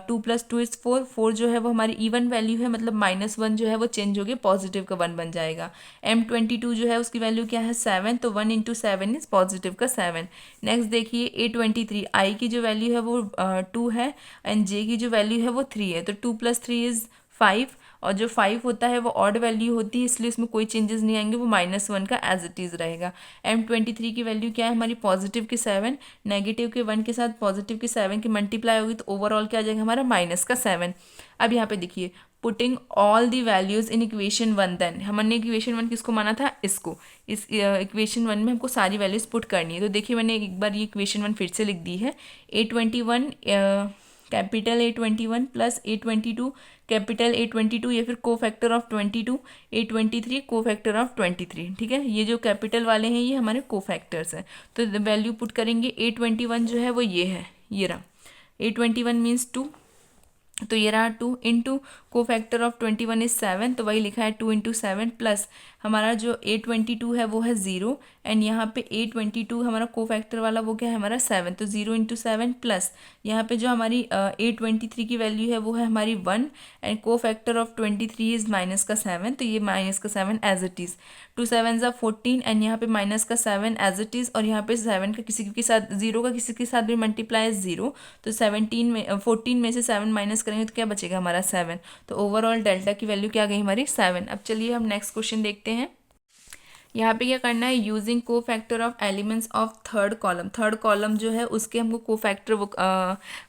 2 + 2 इज 4। 4 जो है वो हमारी इवन वैल्यू है, मतलब -1 जो है वो चेंज होकर पॉजिटिव का 1 बन जाएगा। M22 जो है उसकी वैल्यू क्या है 7, तो 1 × 7 इज पॉजिटिव का 7। नेक्स्ट देखिए A23, I की जो वैल्यू है वो 2 है एंड J की जो वैल्यू है वो 3 है, तो 2 + 3 इज 5, और जो 5 होता है वो ऑड वैल्यू होती है, इसलिए इसमें कोई चेंजेस नहीं आएंगे, वो -1 का एज इट इज़ रहेगा। M23 की वैल्यू क्या है हमारी, पॉजिटिव की 7, नेगेटिव के 1 के साथ पॉजिटिव की 7 की मल्टीप्लाई होगी, तो ओवरऑल क्या आ जाएगा हमारा माइनस का 7। अब यहाँ पे देखिए putting all the values in equation 1, then हमने इक्वेशन 1 किसको माना था, इसको। इस इक्वेशन 1 में हमको सारी वैल्यूज पुट करनी है, तो देखिए मैंने एक बार ये इक्वेशन 1 फिर से लिख दी है। A21 capital A21 plus A22 capital A22, या फिर को फैक्टर ऑफ 22, A23 को फैक्टर ऑफ 23, ठीक है। ये जो कैपिटल वाले हैं ये हमारे को फैक्टर्स हैं, तो वैल्यू पुट करेंगे। A21 जो है वो ये है, ये रहा A21 मीन्स 2, तो ये रहा 2 इंटू को फैक्टर ऑफ 21 इज 7, तो वही लिखा है 2 × 7 प्लस हमारा जो A22 है वो है 0, एंड यहाँ पे A22 हमारा को फैक्टर वाला वो क्या है हमारा 7, तो 0 × 7 प्लस यहाँ पे जो हमारी A23 की वैल्यू है वो है हमारी 1, एंड को फैक्टर ऑफ 23 इज माइनस का 7, तो ये माइनस का 7 एज इट इज़। 2 7 ज़ा 14 एंड यहाँ पे माइनस का 7 एज इट इज़, और यहाँ पे 7 का किसी के साथ 0 का किसी के साथ भी मल्टीप्लाई 0, तो 14 में से 7 माइनस करेंगे तो क्या बचेगा हमारा 7, तो ओवरऑल डेल्टा की वैल्यू क्या गई हमारी 7। अब चलिए हम नेक्स्ट क्वेश्चन देखते हैं। यहाँ पे क्या करना है, using cofactor of elements of third column. Third column जो है उसके हमको को फैक्टर वो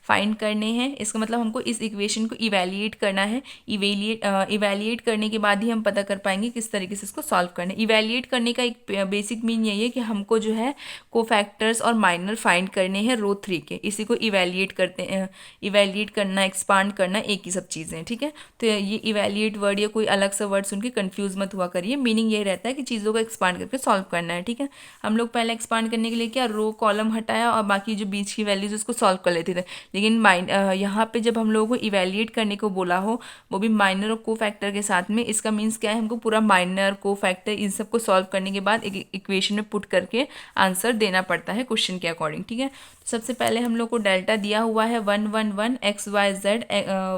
फाइंड करने हैं, इसका मतलब हमको इस इक्वेशन को इवेलिएट करना है। इवेलिएट करने के बाद ही हम पता कर पाएंगे किस तरीके से इसको सॉल्व करना है। इवेलिएट करने का एक बेसिक मीन यही है कि हमको जो है को फैक्टर्स और माइनर फाइंड करने हैं रो 3 के, इसी को इवेलिएट करते हैं। इवेलिएट करना, एक्सपांड करना एक ही सब चीज़ें हैं, ठीक है। तो ये इवेलिएट वर्ड या कोई अलग सा वर्ड सुन के कन्फ्यूज़ मत हुआ करिए, मीनिंग यही रहता है कि चीज़ों को एक्सपांड करके सॉल्व करना है, ठीक है। हम लोग पहले एक्सपांड करने के लिए क्या रो कॉलम हटाया और बाकी जो बीच की वैल्यूज उसको सॉल्व कर लेते थे, लेकिन यहाँ पे जब हम लोगों को इवेलिएट करने को बोला हो, वो भी माइनर और को फैक्टर के साथ में, इसका मीन्स क्या है, हमको पूरा माइनर को फैक्टर इन सबको सॉल्व करने के बाद एक इक्वेशन में पुट करके आंसर देना पड़ता है क्वेश्चन के अकॉर्डिंग, ठीक है। तो सबसे पहले हम लोग को डेल्टा दिया हुआ है 1 1 1 x y z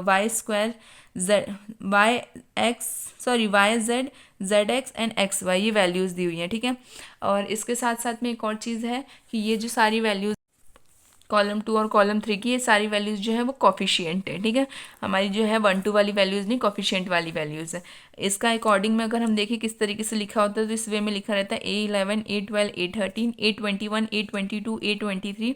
y square Y Z Z X and X Y, ये वैल्यूज़ दी हुई हैं, ठीक है। और इसके साथ साथ में एक और चीज़ है कि ये जो सारी वैल्यूज़ कॉलम 2 और कॉलम 3 की, ये सारी वैल्यूज़ जो है वो कॉफिशिएंट है, ठीक है। हमारी जो है 1 2 वाली वैल्यूज़ नहीं, कॉफिशिएंट वाली वैल्यूज़ है। इसका अकॉर्डिंग में अगर हम देखें किस तरीके से लिखा होता है, तो इस वे में लिखा रहता है A11 A12 A13 A21 A22 A23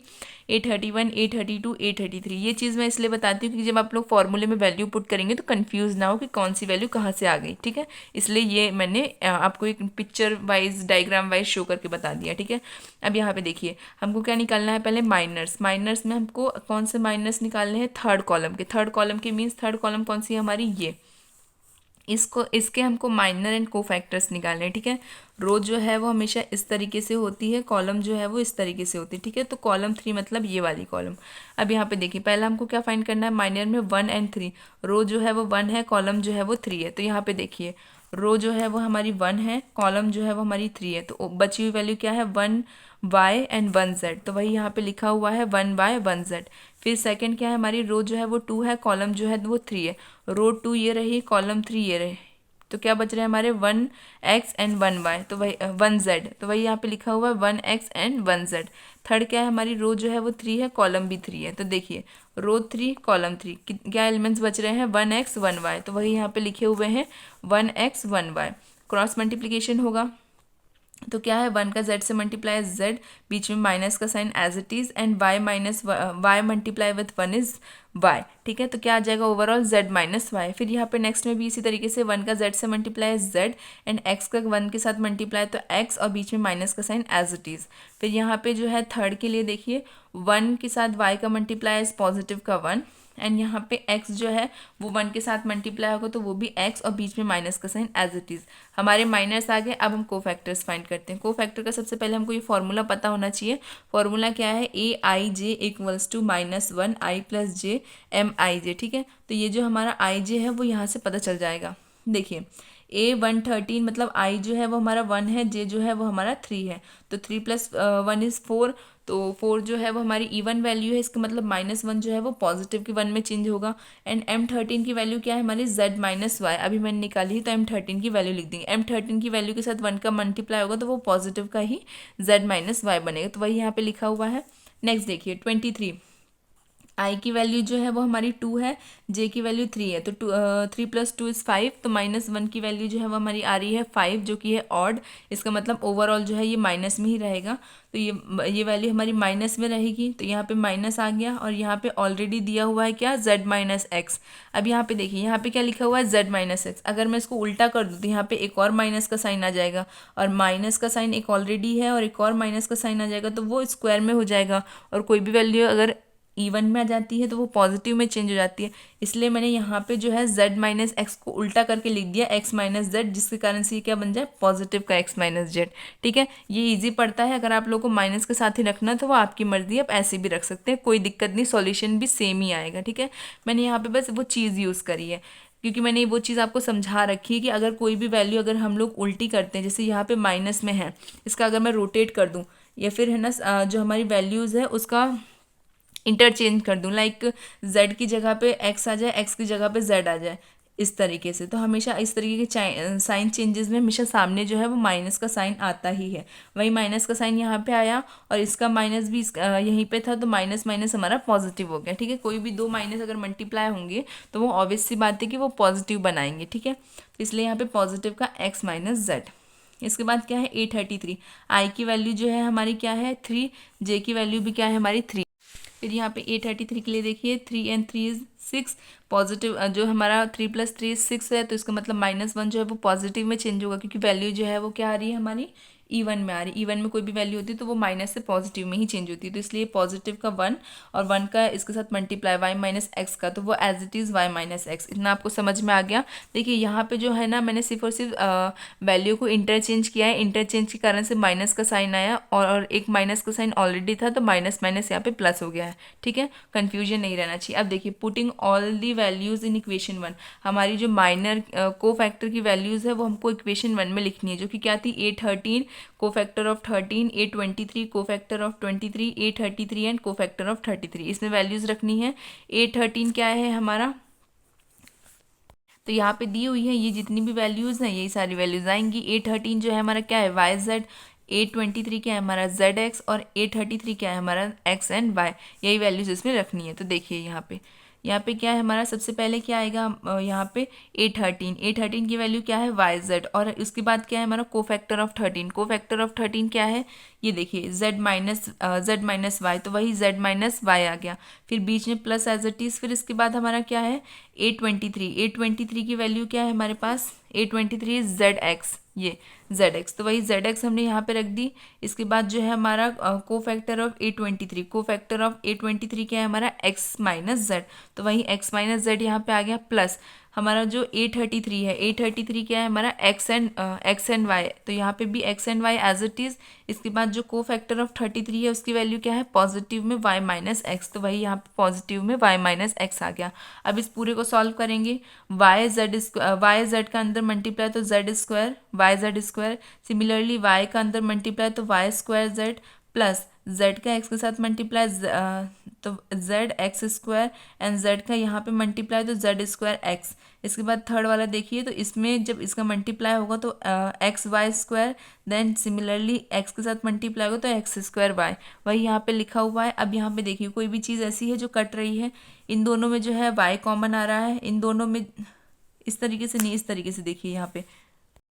A31 A32 A33। ये चीज़ मैं इसलिए बताती हूँ कि जब आप लोग फॉर्मूले में वैल्यू पुट करेंगे तो कन्फ्यूज़ ना हो कि कौन सी वैल्यू कहाँ से आ गई, ठीक है। इसलिए ये मैंने आपको एक picture wise diagram wise show करके बता दिया, ठीक है। अब यहाँ पे देखिए हमको क्या निकालना है, पहले माइनर्स। माइनर्स में हमको कौन से माइनर्स निकालने हैं, थर्ड कॉलम के। थर्ड कॉलम के मीन्स थर्ड कॉलम कौन सी है हमारी, ये। इसके हमको माइनर एंड को फैक्टर्स निकालने हैं, ठीक है। रो जो है वो हमेशा इस तरीके से होती है, कॉलम जो है वो इस तरीके से होती है, ठीक है। तो कॉलम 3 मतलब ये वाली कॉलम। अब यहाँ पे देखिए पहला हमको क्या फाइंड करना है, माइनर में 1 और 3। रो जो है वो 1 है, कॉलम जो है वो 3 है। तो यहाँ पे देखिए रो जो है वो हमारी 1 है, कॉलम जो है वो हमारी 3 है, तो बची हुई वैल्यू क्या है 1y एंड 1z, तो वही यहाँ पे लिखा हुआ है 1y 1z। फिर सेकंड क्या है हमारी रो जो है वो 2 है, कॉलम जो है वो 3 है, रो 2 ये रही, कॉलम 3 ये रही, तो क्या बच रहे हैं हमारे 1x एंड 1y, तो वही 1z, तो वही यहाँ पे लिखा हुआ है 1x एंड 1z। थर्ड क्या है हमारी रो जो है वो 3 है, कॉलम भी 3 है, तो देखिए रो 3 कॉलम 3 क्या एलिमेंट्स बच रहे हैं 1x 1y, तो वही यहाँ पे लिखे हुए हैं 1x 1y। क्रॉस मल्टीप्लीकेशन होगा तो क्या है 1 का z से मल्टीप्लाई z, बीच में माइनस का sign as it is, and y minus y multiply with 1 is y, ठीक है, तो क्या आ जाएगा ओवरऑल z माइनस वाई। फिर यहाँ पे नेक्स्ट में भी इसी तरीके से 1 का z से मल्टीप्लाई z एंड x का 1 के साथ मल्टीप्लाई तो x और बीच में माइनस का साइन एज इट इज। फिर यहाँ पे जो है थर्ड के लिए देखिए 1 के साथ y का मल्टीप्लाई इज पॉजिटिव का 1, एंड यहाँ पे x जो है वो 1 के साथ मल्टीप्लाई होगा तो वो भी x और बीच में माइनस का साइन एज इट इज़। हमारे माइनस आ गए, अब हम कोफैक्टर्स फाइंड करते हैं। कोफैक्टर का सबसे पहले हमको ये फॉर्मूला पता होना चाहिए। फॉर्मूला क्या है aij equals to -1 i plus j mij, ठीक है, तो ये जो हमारा ij है वो यहाँ से पता चल जाएगा। देखिए A113 मतलब i जो है वो हमारा 1 है, j जो है वो हमारा 3 है, तो 3 प्लस 1 इज़ 4, तो 4 जो है वो हमारी इवन वैल्यू है, इसका मतलब -1 जो है वो पॉजिटिव की 1 में चेंज होगा। एंड M13 की वैल्यू क्या है हमारी z माइनस वाई, अभी मैंने निकाली तो M13 की वैल्यू लिख देंगे। M13 की वैल्यू के साथ 1 का मल्टीप्लाई होगा तो वो पॉजिटिव का ही z माइनस वाई बनेगा, तो वही यहाँ पे लिखा हुआ है। नेक्स्ट देखिए 23, आई की वैल्यू जो है वो हमारी 2 है, जे की वैल्यू 3 है, तो 3 प्लस 2 इज़ 5, तो -1 की वैल्यू जो है वो हमारी आ रही है 5 जो कि है ऑड, इसका मतलब ओवरऑल जो है ये माइनस में ही रहेगा, तो ये वैल्यू हमारी माइनस में रहेगी, तो यहाँ पे माइनस आ गया और यहाँ पे ऑलरेडी दिया हुआ है क्या z माइनस एक्स। अब यहाँ पे देखिए यहाँ पे क्या लिखा हुआ है z माइनस एक्स, अगर मैं इसको उल्टा कर दूँ तो यहाँ पे एक और माइनस का साइन आ जाएगा, और माइनस का साइन एक ऑलरेडी है और एक और माइनस का साइन आ जाएगा, तो वो स्क्वायर में हो जाएगा, और कोई भी वैल्यू अगर इवन में आ जाती है तो वो पॉजिटिव में चेंज हो जाती है, इसलिए मैंने यहाँ पे जो है z माइनस एक्स को उल्टा करके लिख दिया x माइनस जेड, जिसके कारण से ये क्या बन जाए पॉजिटिव का x माइनस जेड, ठीक है। ये इजी पड़ता है, अगर आप लोगों को माइनस के साथ ही रखना तो वो आपकी मर्जी, आप ऐसे भी रख सकते हैं, कोई दिक्कत नहीं, सॉल्यूशन भी सेम ही आएगा, ठीक है। मैंने यहाँ पे बस वो चीज़ यूज़ करी है क्योंकि मैंने वो चीज़ आपको समझा रखी है कि अगर कोई भी वैल्यू अगर हम लोग उल्टी करते हैं, जैसे यहाँ पे माइनस में है, इसका अगर मैं रोटेट कर दूँ या फिर है ना जो हमारी वैल्यूज़ है उसका इंटरचेंज कर दूँ, लाइक z की जगह पे x आ जाए, x की जगह पे z आ जाए, इस तरीके से, तो हमेशा इस तरीके के साइन चेंजेस में हमेशा सामने जो है वो माइनस का साइन आता ही है। वही माइनस का साइन यहाँ पे आया और इसका माइनस भी यहीं पे था, तो माइनस माइनस हमारा पॉजिटिव हो गया, ठीक है। कोई भी दो माइनस अगर मल्टीप्लाई होंगे तो वो ऑब्वियस सी बात है कि वो पॉजिटिव बनाएंगे, ठीक है, तो इसलिए यहाँ पे पॉजिटिव का x माइनस जेड। इसके बाद क्या है A33, i की वैल्यू जो है हमारी क्या है 3, j की वैल्यू भी क्या है हमारी 3। फिर यहाँ पे A33 के लिए देखिए 3 एंड 3 इज 6, पॉजिटिव जो हमारा 3 प्लस 3 6 है, तो इसका मतलब -1 जो है वो पॉजिटिव में चेंज होगा, क्योंकि वैल्यू जो है वो क्या आ रही है हमारी इवन में आ रही है। इवन में कोई भी वैल्यू होती है तो वो माइनस से पॉजिटिव में ही चेंज होती है, तो इसलिए पॉजिटिव का 1 और 1 का इसके साथ मल्टीप्लाई y माइनस एक्स का, तो वो as it is y minus X. इतना आपको समझ में आ गया। देखिए यहाँ पे जो है ना मैंने सिर्फ और सिर्फ वैल्यू को इंटरचेंज किया है, इंटरचेंज के कारण से माइनस का साइन आया और एक माइनस का साइन ऑलरेडी था, तो माइनस माइनस यहाँ पे प्लस हो गया है, ठीक है, कन्फ्यूजन नहीं रहना चाहिए। अब देखिए पुटिंग ऑल दी वैल्यूज़ इन इक्वेशन 1, हमारी जो माइनर को फैक्टर की वैल्यूज़ है वो हमको इक्वेशन 1 में लिखनी है, जो कि क्या थी A13 cofactor of 13, A23 cofactor of 23, A33 and cofactor of 33, इसमें वैल्यूज़ रखनी है। A13 क्या है हमारा, तो यहाँ पे दी हुई है ये जितनी भी वैल्यूज़ हैं यही सारी वैल्यूज़ आएंगी। A13 जो है हमारा क्या है YZ, A23 क्या है हमारा ZX और A33 क्या है हमारा X एंड Y, यही वैल्यूज़ इसमें रखनी है। तो देखिए यहाँ पे क्या है हमारा, सबसे पहले क्या आएगा यहाँ पे A13 की वैल्यू क्या है YZ, और उसके बाद क्या है हमारा कोफैक्टर ऑफ 13 क्या है, ये देखिए z माइनस वाई, तो वही z माइनस वाई आ गया, फिर बीच में प्लस एज इट इज़। फिर इसके बाद हमारा क्या है A23 की वैल्यू क्या है हमारे पास, A23 ZX, ये ZX, तो वही ZX हमने यहाँ पे रख दी। इसके बाद जो है हमारा कोफैक्टर ऑफ A23 क्या है हमारा x माइनस जेड, तो वही x माइनस जेड यहाँ पे आ गया, प्लस हमारा जो A33 है, A33 क्या है हमारा एक्स एंड वाई, तो यहाँ पे भी X and Y as it is. इसके बाद जो को फैक्टर ऑफ 33 है उसकी वैल्यू क्या है, पॉजिटिव में y माइनस एक्स, तो वही यहाँ पे पॉजिटिव में y माइनस एक्स आ गया। अब इस पूरे को सॉल्व करेंगे, वाई जेड का अंदर मल्टीप्लाई तो Z square Y Z square, similarly y का अंदर मल्टीप्लाई तो Y square Z, plus z का x के साथ मल्टीप्लाई तो z X square, and z का यहाँ पे मल्टीप्लाई तो z स्क्वायर एक्स। इसके बाद थर्ड वाला देखिए, तो इसमें जब इसका मल्टीप्लाई होगा तो X Y square, then similarly x के साथ मल्टीप्लाई होगा तो एक्स स्क्वायर वाई, वही यहाँ पे लिखा हुआ है। अब यहाँ पे देखिए कोई भी चीज़ ऐसी है जो कट रही है, इन दोनों में जो है y कॉमन आ रहा है, इन दोनों में इस तरीके से नहीं, इस तरीके से देखिए यहाँ पे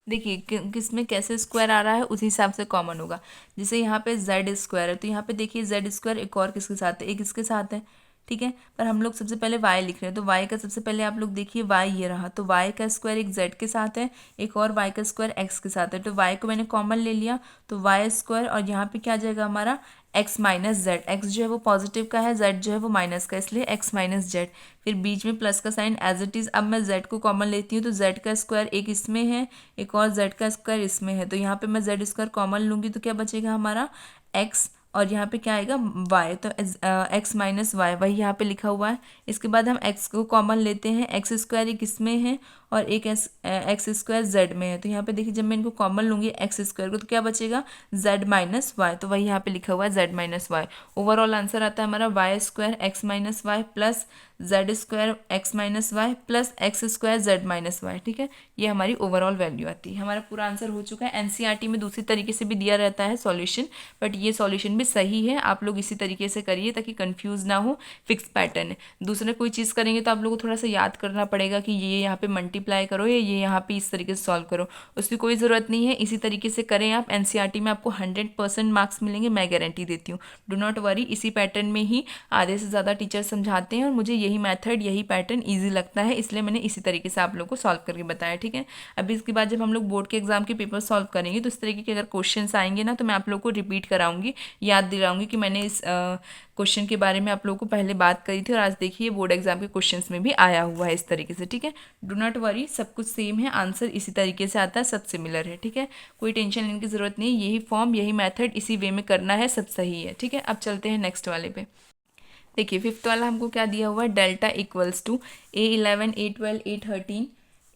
देखिए किस में कैसे स्क्वायर आ रहा है उसी हिसाब से कॉमन होगा। जैसे यहाँ पे जेड स्क्वायर है तो यहाँ पे देखिए जेड स्क्वायर एक और किसके साथ है, एक इसके साथ है, ठीक है। पर हम लोग सबसे पहले y लिख रहे हैं, तो y का सबसे पहले आप लोग देखिए y ये रहा, तो y का स्क्वायर एक z के साथ है, एक और y का स्क्वायर x के साथ है, तो y को मैंने कॉमन ले लिया तो y स्क्वायर, और यहाँ पे क्या आ जाएगा हमारा x माइनस जेड, एक्स जो है वो पॉजिटिव का है, z जो है वो माइनस का, इसलिए x माइनस जेड, फिर बीच में प्लस का साइन एज इट इज़। अब मैं z को कॉमन लेती हूँ तो z का स्क्वायर एक इसमें है, एक और z का स्क्वायर इसमें है, तो यहाँ पे मैं z स्क्वायर कॉमन लूँगी तो क्या बचेगा हमारा x, और यहाँ पे क्या आएगा y, तो x माइनस वाई वही यहाँ पे लिखा हुआ है। इसके बाद हम x को कॉमन लेते हैं, एक्स स्क्वायर एक इसमें है और एक एक्स स्क्वायर जेड में है, तो यहाँ पे देखिए जब मैं इनको कॉमन लूँगी एक्स स्क्वायर को तो क्या बचेगा z माइनस वाई, तो वही यहाँ पे लिखा हुआ है z minus Y. Overall answer आता है हमारा Y square X minus Y plus Z square X minus Y plus X square Z minus Y, ठीक है। ये हमारी ओवरऑल वैल्यू आती है। हमारा पूरा आंसर हो चुका है। एनसीईआरटी में दूसरी तरीके से भी दिया रहता है सॉल्यूशन, बट ये सॉल्यूशन भी सही है, आप लोग इसी तरीके से करिए ताकि कंफ्यूज ना हो, फिक्स पैटर्न है। दूसरे कोई चीज़ करेंगे तो आप लोगों को थोड़ा सा याद करना पड़ेगा कि ये यहाँ पे मल्टीप्लाई करो या ये यहाँ पे इस तरीके से सॉल्व करो, उसकी कोई ज़रूरत नहीं है, इसी तरीके से करें आप। एनसीईआरटी में आपको 100% मार्क्स मिलेंगे, मैं गारंटी देती हूँ, डू नॉट वरी। इसी पैटर्न में ही आधे से ज़्यादा टीचर समझाते हैं और मुझे यही मेथड यही पैटर्न ईजी लगता है, इसलिए मैंने इसी तरीके से आप लोग को सॉल्व करके बताया, ठीक है। अभी इसके बाद जब हम लोग बोर्ड के एग्जाम के पेपर सॉल्व करेंगे तो इस तरीके के अगर क्वेश्चंस आएंगे ना तो मैं आप लोग को रिपीट कराऊंगी, याद दिलाऊंगी कि मैंने इस क्वेश्चन के बारे में आप लोगों को पहले बात करी थी और आज देखिए बोर्ड एग्जाम के क्वेश्चंस में भी आया हुआ है इस तरीके से, ठीक है। डू नॉट वरी, सब कुछ सेम है, आंसर इसी तरीके से आता है, सब सिमिलर है, ठीक है। कोई टेंशन लेने की जरूरत नहीं, यही फॉर्म यही मेथड इसी वे में करना है, सब सही है, ठीक है। अब चलते हैं नेक्स्ट वाले पे। देखिए फिफ्थ वाला हमको क्या दिया हुआ है, delta equals to A11 A12 A13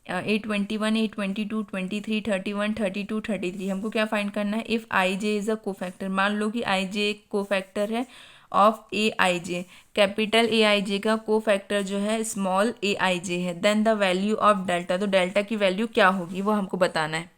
A21 A22 23 31 32 33। हमको क्या फाइंड करना है, if I J is a cofactor. मान लो कि आई जे एक कोफैक्टर है of A I J, capital A I जे का कोफैक्टर जो है स्मॉल ए आई जे है, then the value of delta, तो डेल्टा की वैल्यू क्या होगी वो हमको बताना है।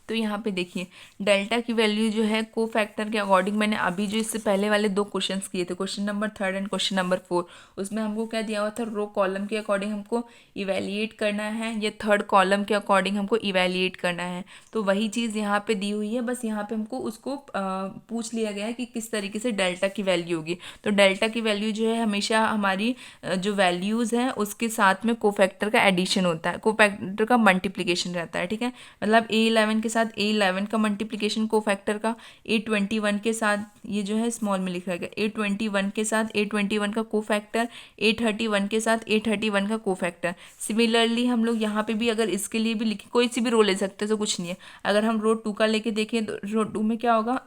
तो यहाँ पे देखिए डेल्टा की वैल्यू जो है को फैक्टर के अकॉर्डिंग, मैंने अभी जो इससे पहले वाले दो क्वेश्चंस किए थे, question number 3 and question number 4, उसमें हमको क्या दिया हुआ था, रो कॉलम के अकॉर्डिंग हमको इवेल्युएट करना है या थर्ड कॉलम के अकॉर्डिंग हमको इवेल्युएट करना है। तो वही चीज़ यहाँ पे दी हुई है, बस यहाँ पे हमको उसको पूछ लिया गया है कि किस तरीके से डेल्टा की वैल्यू होगी। तो डेल्टा की वैल्यू जो है हमेशा हमारी जो वैल्यूज़ हैं उसके साथ में कोफैक्टर का एडिशन होता है, कोफैक्टर का मल्टीप्लिकेशन रहता है, ठीक है। मतलब A11 के साथ A11 का मल्टीप्लिकेशन कोफैक्टर का, A21 के साथ, ये जो है स्मॉल में लिखा गया, A21 के साथ A21 का कोफैक्टर, A31 के साथ A31 का कोफैक्टर। सिमिलरली हम लोग यहाँ पे भी अगर इसके लिए भी लिखे, कोई सी भी रो ले सकते हैं तो कुछ नहीं है। अगर हम रो 2 का लेके देखें तो रो 2 में क्या होगा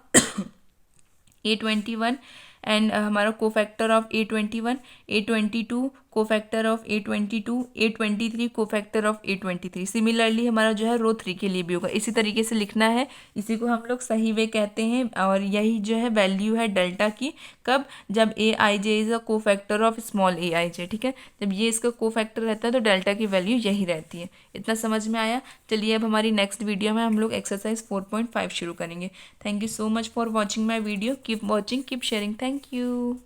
A21 एंड हमारा cofactor of A21, A22 cofactor of A22, A23 cofactor of A23। Similarly हमारा जो है रो 3 के लिए भी होगा, इसी तरीके से लिखना है, इसी को हम लोग सही वे कहते हैं। और यही जो है वैल्यू है डेल्टा की, कब, जब A I J is a cofactor of small A I J, ठीक है। जब ये इसका कोफैक्टर रहता है तो डेल्टा की वैल्यू यही रहती है। इतना समझ में आया। चलिए अब हमारी नेक्स्ट वीडियो में हम लोग एक्सरसाइज 4.5 शुरू करेंगे। Thank you so much for watching my video, keep watching, keep sharing, thank you.